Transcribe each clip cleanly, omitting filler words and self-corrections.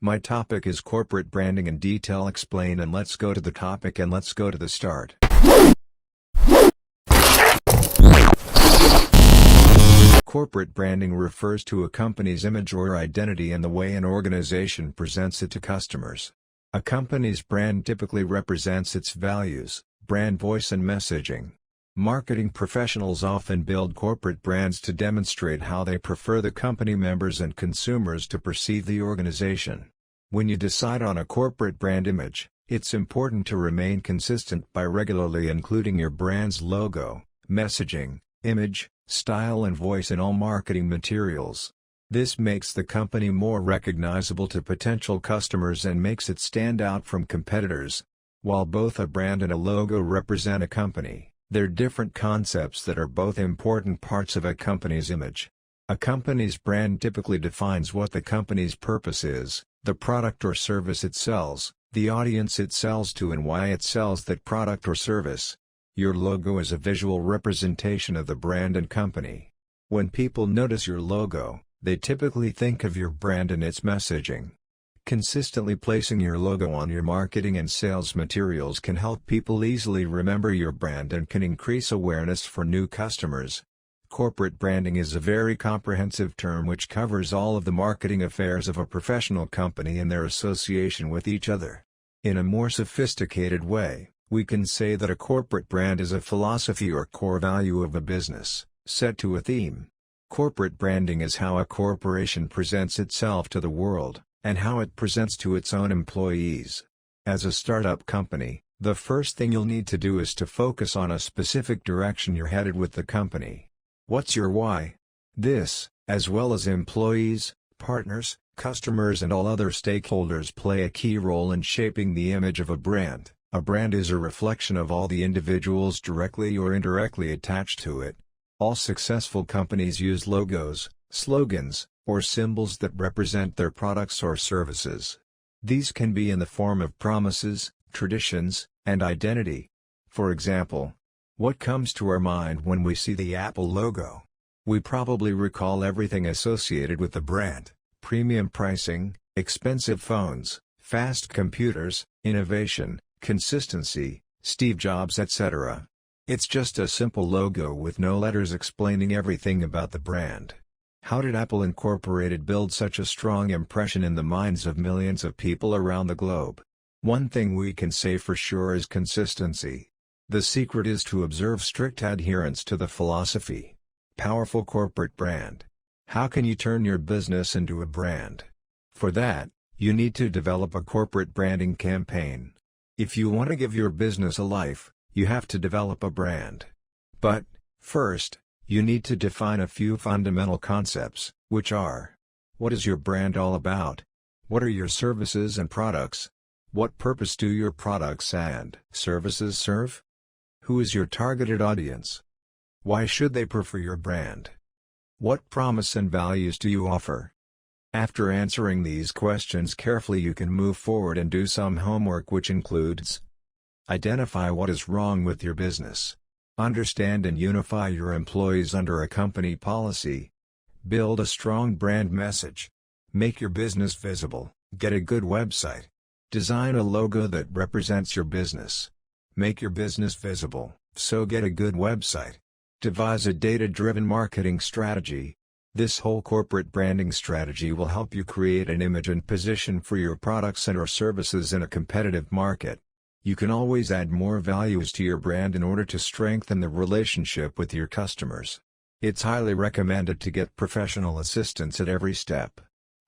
My topic is corporate branding in detail explain, and let's go to the topic and let's go to the start. Corporate branding refers to a company's image or identity and the way an organization presents it to customers. A company's brand typically represents its values, brand voice and messaging. Marketing professionals often build corporate brands to demonstrate how they prefer the company members and consumers to perceive the organization. When you decide on a corporate brand image, it's important to remain consistent by regularly including your brand's logo, messaging, image, style and voice in all marketing materials. This makes the company more recognizable to potential customers and makes it stand out from competitors. While both a brand and a logo represent a company, they're different concepts that are both important parts of a company's image. A company's brand typically defines what the company's purpose is, the product or service it sells, the audience it sells to and why it sells that product or service. Your logo is a visual representation of the brand and company. When people notice your logo, they typically think of your brand and its messaging. Consistently placing your logo on your marketing and sales materials can help people easily remember your brand and can increase awareness for new customers. Corporate branding is a very comprehensive term which covers all of the marketing affairs of a professional company and their association with each other. In a more sophisticated way, we can say that a corporate brand is a philosophy or core value of a business, set to a theme. Corporate branding is how a corporation presents itself to the world, and how it presents to its own employees. As a startup company, the first thing you'll need to do is to focus on a specific direction you're headed with the company. What's your why? This, as well as employees, partners, customers and all other stakeholders play a key role in shaping the image of a brand. A brand is a reflection of all the individuals directly or indirectly attached to it. All successful companies use logos, slogans, or symbols that represent their products or services. These can be in the form of promises, traditions, and identity. For example, what comes to our mind when we see the Apple logo? We probably recall everything associated with the brand: premium pricing, expensive phones, fast computers, innovation, consistency, Steve Jobs, etc. It's just a simple logo with no letters explaining everything about the brand. How did Apple Incorporated build such a strong impression in the minds of millions of people around the globe? One thing we can say for sure is consistency. The secret is to observe strict adherence to the philosophy. Powerful corporate brand. How can you turn your business into a brand? For that, you need to develop a corporate branding campaign. If you want to give your business a life, you have to develop a brand. But, first, you need to define a few fundamental concepts, which are: what is your brand all about? What are your services and products? What purpose do your products and services serve? Who is your targeted audience? Why should they prefer your brand? What promise and values do you offer? After answering these questions carefully, you can move forward and do some homework, which includes: identify what is wrong with your business. Understand and unify your employees under a company policy. Build a strong brand message. Make your business visible. Get a good website. Design a logo that represents your business. Make your business visible, so get a good website. Devise a data-driven marketing strategy. This whole corporate branding strategy will help you create an image and position for your products and/or services in a competitive market. You can always add more values to your brand in order to strengthen the relationship with your customers. It's highly recommended to get professional assistance at every step.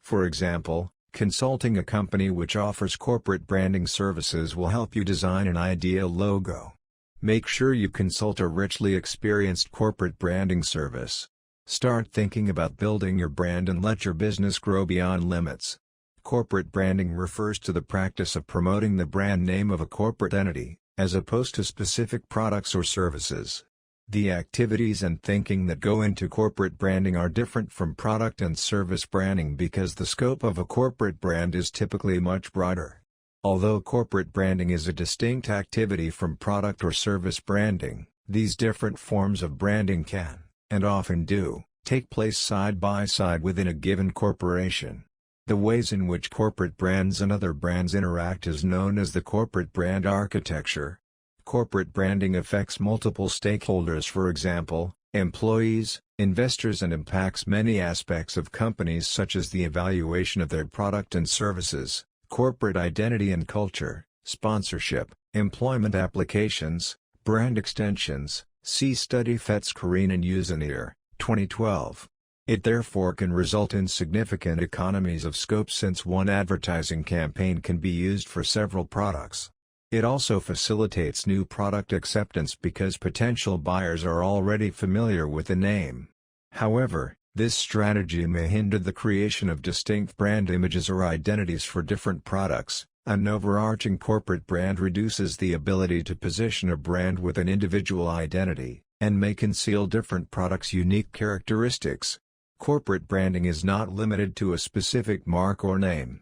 For example, consulting a company which offers corporate branding services will help you design an ideal logo. Make sure you consult a richly experienced corporate branding service. Start thinking about building your brand and let your business grow beyond limits. Corporate branding refers to the practice of promoting the brand name of a corporate entity, as opposed to specific products or services. The activities and thinking that go into corporate branding are different from product and service branding because the scope of a corporate brand is typically much broader. Although corporate branding is a distinct activity from product or service branding, these different forms of branding can, and often do, take place side by side within a given corporation. The ways in which corporate brands and other brands interact is known as the corporate brand architecture. Corporate branding affects multiple stakeholders, for example, employees, investors, and impacts many aspects of companies such as the evaluation of their product and services, corporate identity and culture, sponsorship, employment applications, brand extensions. See study Fetz-Kareen and Useneer, 2012. It therefore can result in significant economies of scope since one advertising campaign can be used for several products. It also facilitates new product acceptance because potential buyers are already familiar with the name. However, this strategy may hinder the creation of distinct brand images or identities for different products. An overarching corporate brand reduces the ability to position a brand with an individual identity, and may conceal different products' unique characteristics. Corporate branding is not limited to a specific mark or name.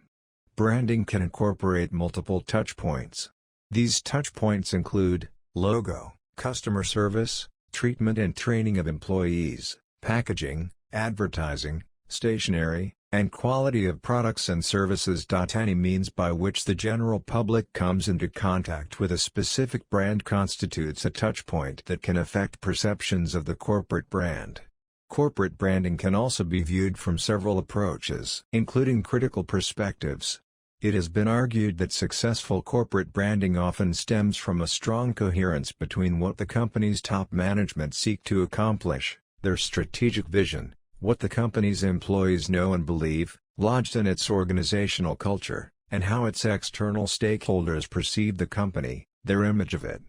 Branding can incorporate multiple touchpoints. These touchpoints include logo, customer service, treatment and training of employees, packaging, advertising, stationery, and quality of products and services. Any means by which the general public comes into contact with a specific brand constitutes a touchpoint that can affect perceptions of the corporate brand. Corporate branding can also be viewed from several approaches, including critical perspectives. It has been argued that successful corporate branding often stems from a strong coherence between what the company's top management seek to accomplish, their strategic vision, what the company's employees know and believe, lodged in its organizational culture, and how its external stakeholders perceive the company, their image of it.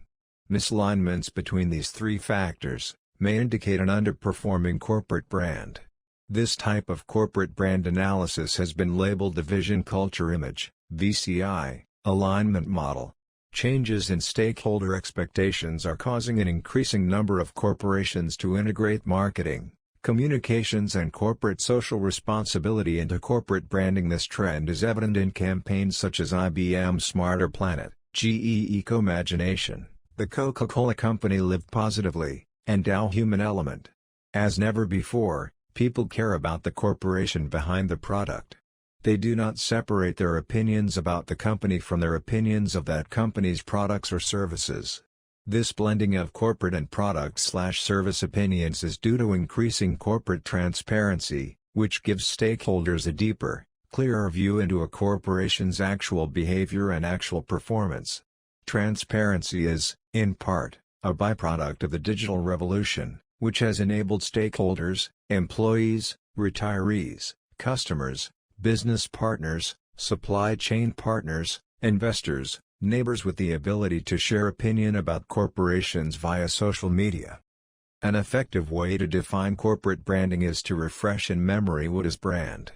Misalignments between these three factors may indicate an underperforming corporate brand. This type of corporate brand analysis has been labeled the Vision Culture Image (VCI) alignment model. Changes in stakeholder expectations are causing an increasing number of corporations to integrate marketing, communications and corporate social responsibility into corporate branding. This trend is evident in campaigns such as IBM's Smarter Planet, GE Ecomagination, the Coca-Cola Company Live Positively, and Dow Human Element. As never before, people care about the corporation behind the product. They do not separate their opinions about the company from their opinions of that company's products or services. This blending of corporate and product/service opinions is due to increasing corporate transparency, which gives stakeholders a deeper, clearer view into a corporation's actual behavior and actual performance. Transparency is, in part, a byproduct of the digital revolution, which has enabled stakeholders, employees, retirees, customers, business partners, supply chain partners, investors, neighbors with the ability to share opinion about corporations via social media. An effective way to define corporate branding is to refresh in memory what is brand.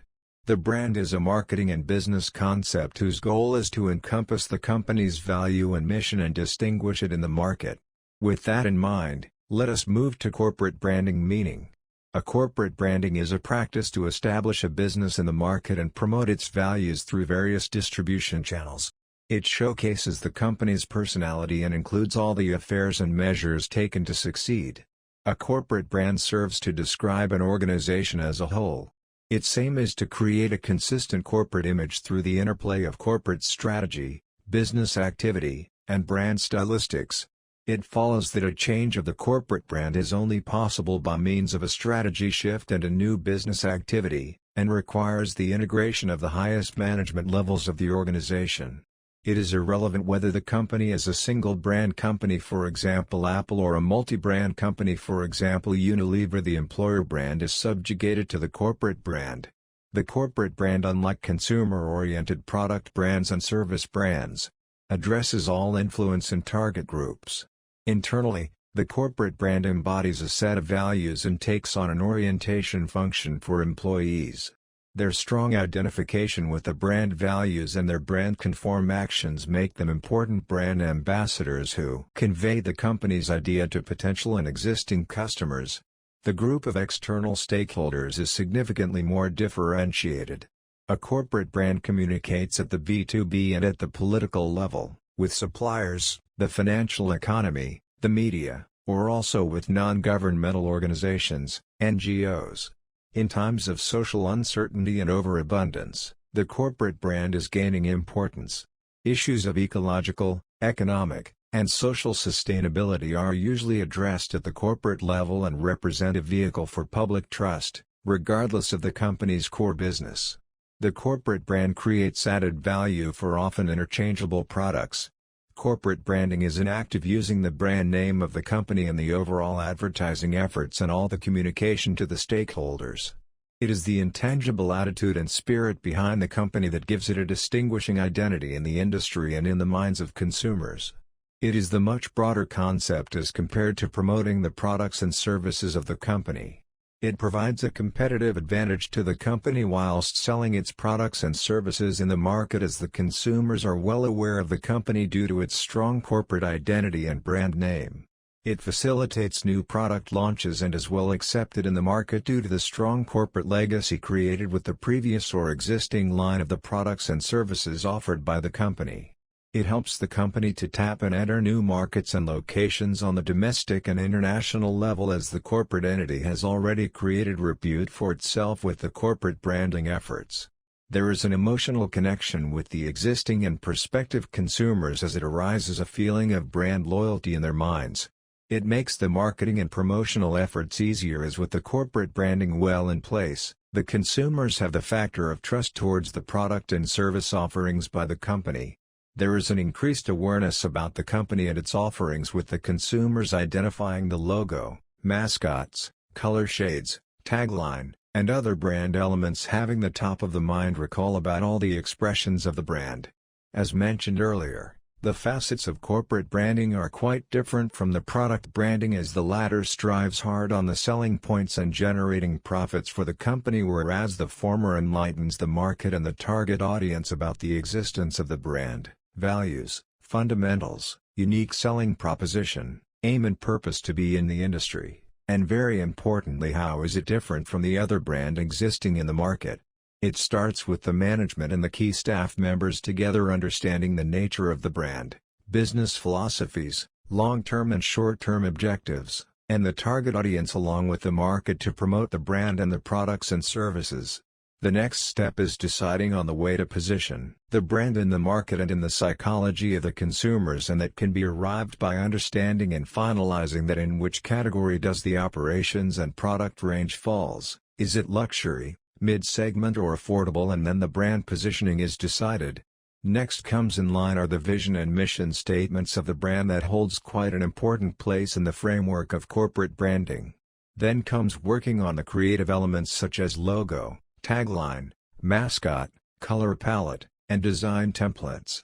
The brand is a marketing and business concept whose goal is to encompass the company's value and mission and distinguish it in the market. With that in mind, let us move to corporate branding meaning. A corporate branding is a practice to establish a business in the market and promote its values through various distribution channels. It showcases the company's personality and includes all the affairs and measures taken to succeed. A corporate brand serves to describe an organization as a whole. Its aim is to create a consistent corporate image through the interplay of corporate strategy, business activity, and brand stylistics. It follows that a change of the corporate brand is only possible by means of a strategy shift and a new business activity, and requires the integration of the highest management levels of the organization. It is irrelevant whether the company is a single brand company, for example Apple, or a multi-brand company, for example Unilever. The employer brand is subjugated to the corporate brand. The corporate brand, unlike consumer-oriented product brands and service brands, addresses all influence and target groups. Internally, the corporate brand embodies a set of values and takes on an orientation function for employees. Their strong identification with the brand values and their brand-conform actions make them important brand ambassadors who convey the company's idea to potential and existing customers. The group of external stakeholders is significantly more differentiated. A corporate brand communicates at the B2B and at the political level, with suppliers, the financial economy, the media, or also with non-governmental organizations, NGOs. In times of social uncertainty and overabundance, The corporate brand is gaining importance. Issues of ecological, economic, and social sustainability are usually addressed at the corporate level and represent a vehicle for public trust, regardless of the company's core business. The corporate brand creates added value for often interchangeable products. Corporate branding is an act of using the brand name of the company in the overall advertising efforts and all the communication to the stakeholders. It is the intangible attitude and spirit behind the company that gives it a distinguishing identity in the industry and in the minds of consumers. It is the much broader concept as compared to promoting the products and services of the company. It provides a competitive advantage to the company whilst selling its products and services in the market, as the consumers are well aware of the company due to its strong corporate identity and brand name. It facilitates new product launches and is well accepted in the market due to the strong corporate legacy created with the previous or existing line of the products and services offered by the company. It helps the company to tap and enter new markets and locations on the domestic and international level, as the corporate entity has already created repute for itself with the corporate branding efforts. There is an emotional connection with the existing and prospective consumers as it arises a feeling of brand loyalty in their minds. It makes the marketing and promotional efforts easier, as with the corporate branding well in place, the consumers have the factor of trust towards the product and service offerings by the company. There is an increased awareness about the company and its offerings, with the consumers identifying the logo, mascots, color shades, tagline, and other brand elements having the top of the mind recall about all the expressions of the brand. As mentioned earlier, the facets of corporate branding are quite different from the product branding, as the latter strives hard on the selling points and generating profits for the company, whereas the former enlightens the market and the target audience about the existence of the brand, values, fundamentals, unique selling proposition, aim and purpose to be in the industry, and very importantly, how is it different from the other brand existing in the market. It starts with the management and the key staff members together understanding the nature of the brand, business philosophies, long-term and short-term objectives, and the target audience along with the market to promote the brand and the products and services. The next step is deciding on the way to position the brand in the market and in the psychology of the consumers, and that can be arrived by understanding and finalizing that in which category does the operations and product range falls. Is it luxury, mid-segment or affordable? And then the brand positioning is decided. Next comes in line are the vision and mission statements of the brand that holds quite an important place in the framework of corporate branding. Then comes working on the creative elements such as logo, tagline, mascot, color palette, and design templates.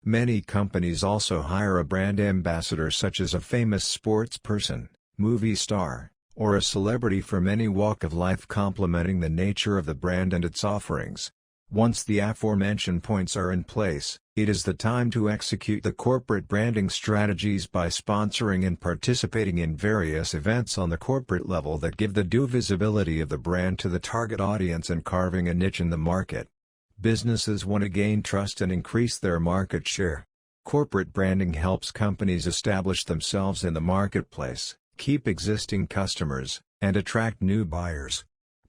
Many companies also hire a brand ambassador such as a famous sports person, movie star, or a celebrity from any walk of life, complementing the nature of the brand and its offerings. Once the aforementioned points are in place, it is the time to execute the corporate branding strategies by sponsoring and participating in various events on the corporate level that give the due visibility of the brand to the target audience and carving a niche in the market. Businesses want to gain trust and increase their market share. Corporate branding helps companies establish themselves in the marketplace, keep existing customers, and attract new buyers.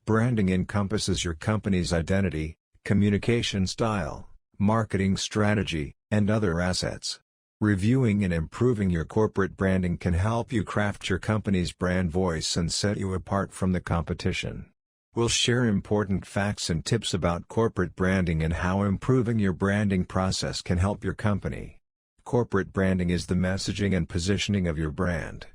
Branding encompasses your company's identity, communication style, marketing strategy, and other assets. Reviewing and improving your corporate branding can help you craft your company's brand voice and set you apart from the competition. We'll share important facts and tips about corporate branding and how improving your branding process can help your company. Corporate branding is the messaging and positioning of your brand.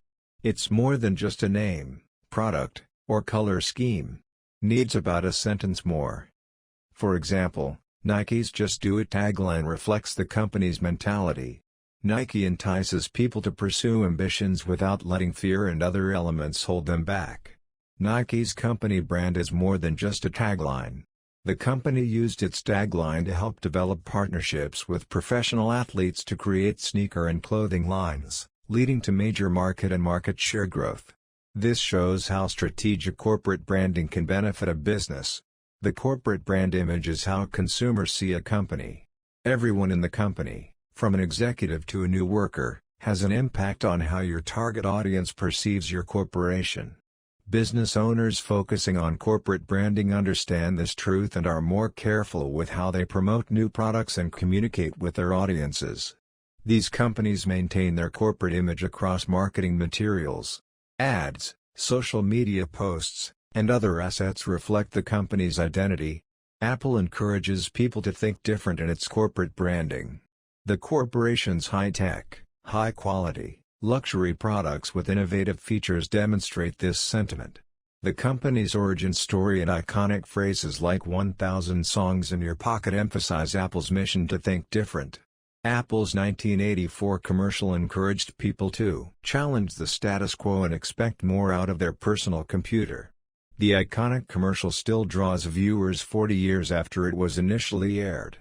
It's more than just a name, product, or color scheme. Needs about a sentence more. For example, Nike's "Just Do It" tagline reflects the company's mentality. Nike entices people to pursue ambitions without letting fear and other elements hold them back. Nike's company brand is more than just a tagline. The company used its tagline to help develop partnerships with professional athletes to create sneaker and clothing lines, leading to major market and market share growth. This shows how strategic corporate branding can benefit a business. The corporate brand image is how consumers see a company. Everyone in the company, from an executive to a new worker, has an impact on how your target audience perceives your corporation. Business owners focusing on corporate branding understand this truth and are more careful with how they promote new products and communicate with their audiences. These companies maintain their corporate image across marketing materials, ads, social media posts, and other assets reflect the company's identity. Apple encourages people to think different in its corporate branding. The corporation's high-tech, high-quality, luxury products with innovative features demonstrate this sentiment. The company's origin story and iconic phrases like 1,000 songs in your pocket emphasize Apple's mission to think different. Apple's 1984 commercial encouraged people to challenge the status quo and expect more out of their personal computer. The iconic commercial still draws viewers 40 years after it was initially aired.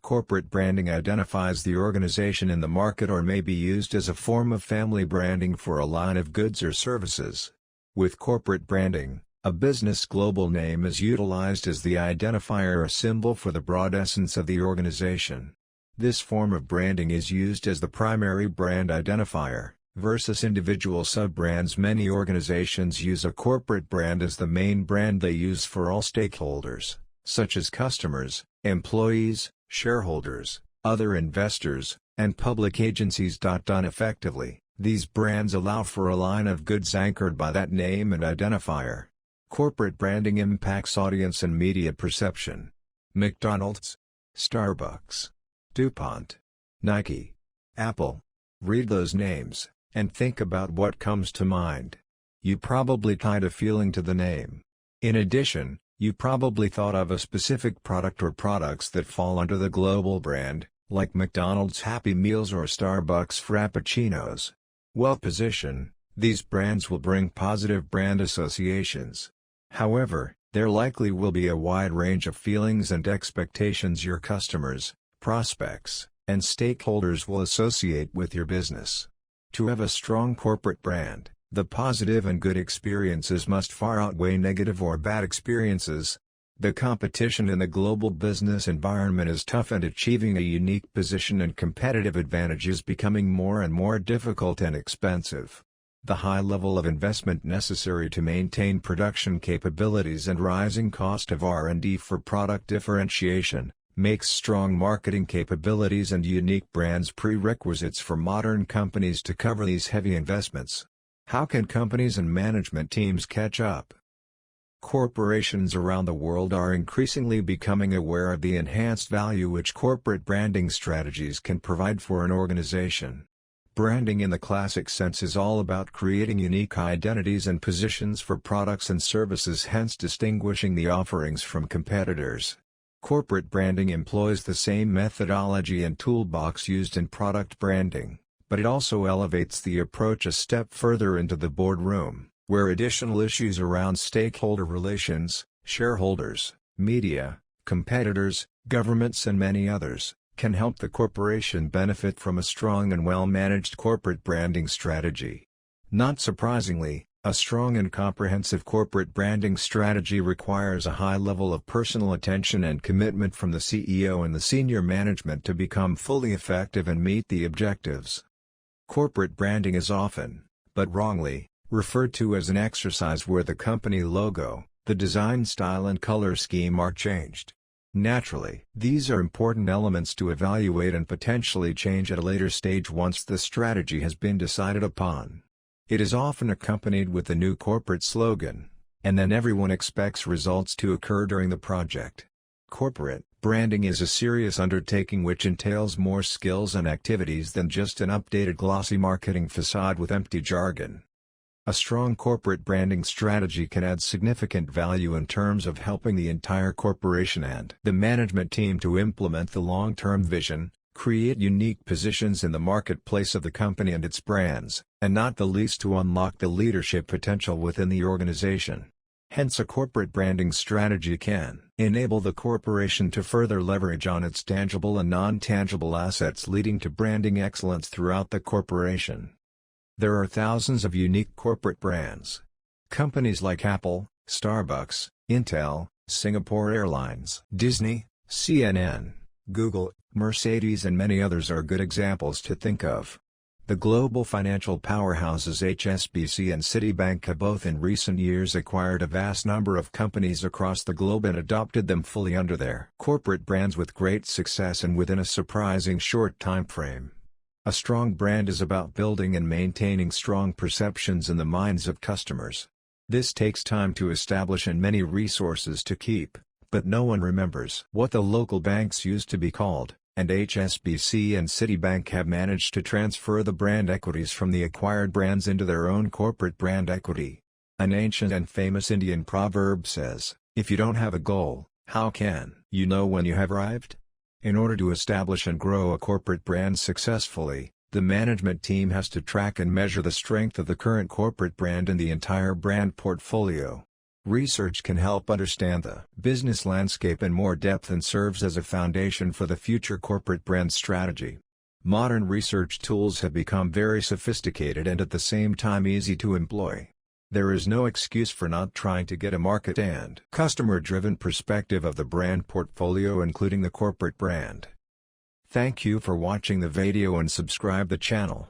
Corporate branding identifies the organization in the market or may be used as a form of family branding for a line of goods or services. With corporate branding, a business global name is utilized as the identifier or symbol for the broad essence of the organization. This form of branding is used as the primary brand identifier, versus individual sub-brands. Many organizations use a corporate brand as the main brand they use for all stakeholders, such as customers, employees, shareholders, other investors, and public agencies. Effectively, these brands allow for a line of goods anchored by that name and identifier. Corporate branding impacts audience and media perception. McDonald's, Starbucks, DuPont, Nike, Apple. Read those names, and think about what comes to mind. You probably tied a feeling to the name. In addition, you probably thought of a specific product or products that fall under the global brand, like McDonald's Happy Meals or Starbucks Frappuccinos. Well-positioned, these brands will bring positive brand associations. However, there likely will be a wide range of feelings and expectations your customers, prospects, and stakeholders will associate with your business. To have a strong corporate brand, the positive and good experiences must far outweigh negative or bad experiences. The competition in the global business environment is tough, and achieving a unique position and competitive advantage is becoming more and more difficult and expensive. The high level of investment necessary to maintain production capabilities and rising cost of R&D for product differentiation makes strong marketing capabilities and unique brands prerequisites for modern companies to cover these heavy investments. How can companies and management teams catch up? Corporations around the world are increasingly becoming aware of the enhanced value which corporate branding strategies can provide for an organization. Branding in the classic sense is all about creating unique identities and positions for products and services, hence distinguishing the offerings from competitors. Corporate branding employs the same methodology and toolbox used in product branding, but it also elevates the approach a step further into the boardroom, where additional issues around stakeholder relations, shareholders, media, competitors, governments and many others, can help the corporation benefit from a strong and well-managed corporate branding strategy. Not surprisingly, a strong and comprehensive corporate branding strategy requires a high level of personal attention and commitment from the CEO and the senior management to become fully effective and meet the objectives. Corporate branding is often, but wrongly, referred to as an exercise where the company logo, the design style and color scheme are changed. Naturally, these are important elements to evaluate and potentially change at a later stage once the strategy has been decided upon. It is often accompanied with a new corporate slogan, and then everyone expects results to occur during the project. Corporate branding is a serious undertaking which entails more skills and activities than just an updated glossy marketing facade with empty jargon. A strong corporate branding strategy can add significant value in terms of helping the entire corporation and the management team to implement the long-term vision, create unique positions in the marketplace of the company and its brands, and not the least to unlock the leadership potential within the organization. Hence, a corporate branding strategy can enable the corporation to further leverage on its tangible and non-tangible assets, leading to branding excellence throughout the corporation. There are thousands of unique corporate brands. Companies like Apple, Starbucks, Intel, Singapore Airlines, Disney, CNN, Google, Mercedes and many others are good examples to think of. The global financial powerhouses HSBC and Citibank have both in recent years acquired a vast number of companies across the globe and adopted them fully under their corporate brands with great success and within a surprising short time frame. A strong brand is about building and maintaining strong perceptions in the minds of customers. This takes time to establish and many resources to keep, but no one remembers what the local banks used to be called, and HSBC and Citibank have managed to transfer the brand equities from the acquired brands into their own corporate brand equity. An ancient and famous Indian proverb says, "If you don't have a goal, how can you know when you have arrived?" In order to establish and grow a corporate brand successfully, the management team has to track and measure the strength of the current corporate brand and the entire brand portfolio. Research can help understand the business landscape in more depth and serves as a foundation for the future corporate brand strategy. Modern research tools have become very sophisticated and at the same time easy to employ. There is no excuse for not trying to get a market and customer-driven perspective of the brand portfolio including the corporate brand. Thank you for watching the video and subscribe the channel.